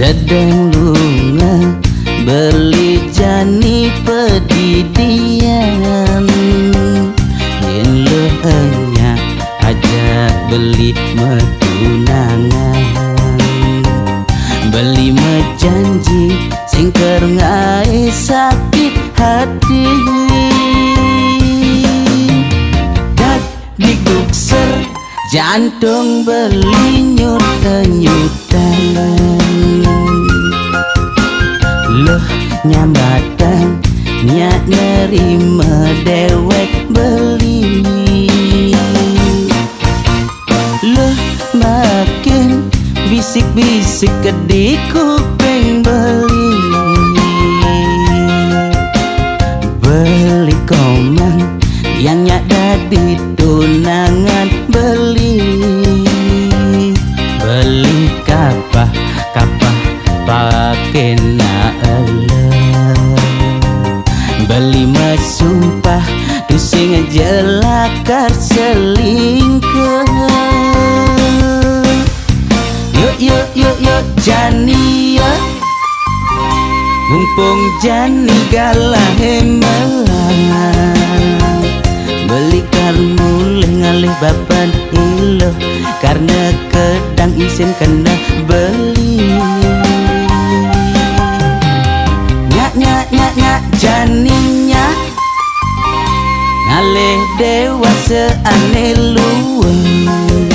sedang lunga beli jani pedidian. Yen lo hanya ajak beli metunangan, beli mejanji singker ngai sakit hati. Dak digukser jantung beli nyut-nyutan. Loh nyambatan nyak nerima dewek beli. Loh makin bisik-bisik ke di kuping beli. Beli komang yang nyak dadi tunangan beli. Beli kapah pake na eleh. Beli mesumpah tu sing jelakar selingkuh. Yuk jani ya, mumpung jani galah melang. Beli karmulih ngalih bapan iloh, karena kedang isin kena beli. Nyak janinya ngalih dewasa aneh luweng.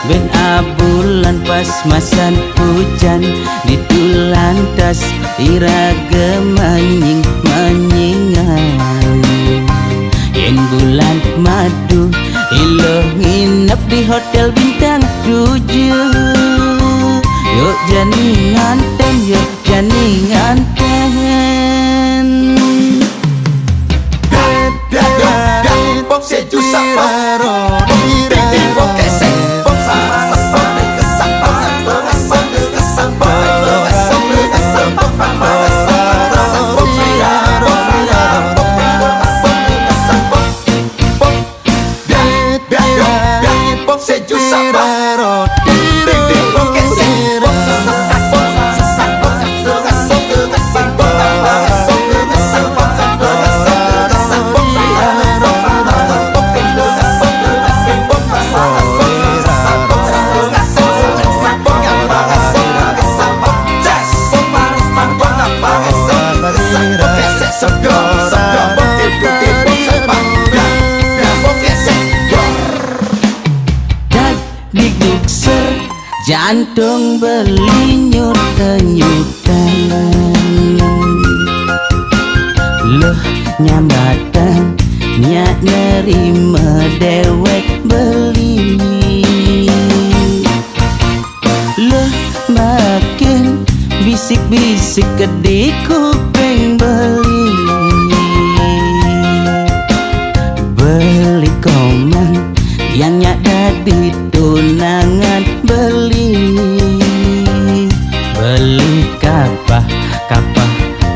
Ben abulan pas masan hujan ditulantas iraga manyingan. Yen bulan madu ilo nginep di hotel bintang 7. Yuk jani nganten, yuk jani nganten. Bok seju saparo di bok kesek bok sama sama kesambang kesambang kesambang kesambang bok seju saparo di bok kesek bok digukser jantung beli nyut-nyutan. Loh nyambatan nyak nerima dewek beli. Loh makin bisik-bisik ke di kuping beli. Beli komang yang nyak dadi tunangan beli. Beli kapah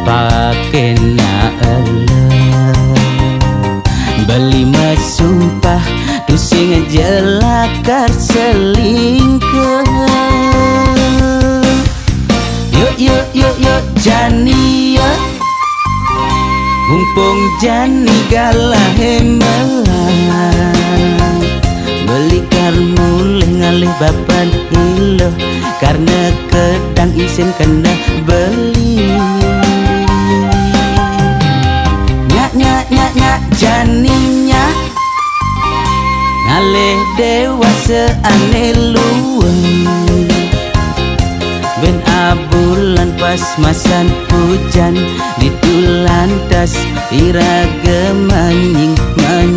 pake na eleh. Beli mesumpah tu sing jelakar selingkuh. Yuk jani ya, mumpung jani galah melang. Beli karmulih ngalih bapan iloh, karena kedang isin kena beli. Nyak janinya ngalih dewasa aneh luweng. Ben abulan pas masan hujan ditulantas iraga manyingan.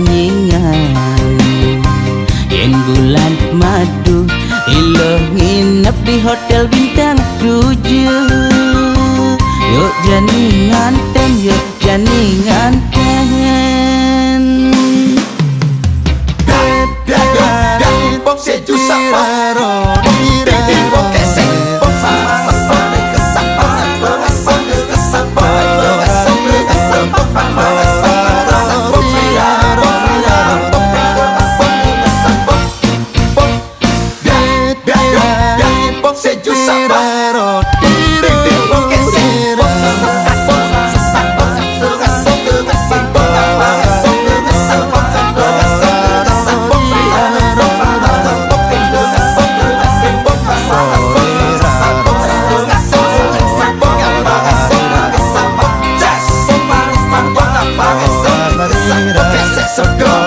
Yen bulan madu ilo nginep di hotel bintang 7. Yuk jani nganten, yuk jani nganten. Bok seju saparo di bok kesek bok sama sama kesambang kesambang bok seju saparo Soko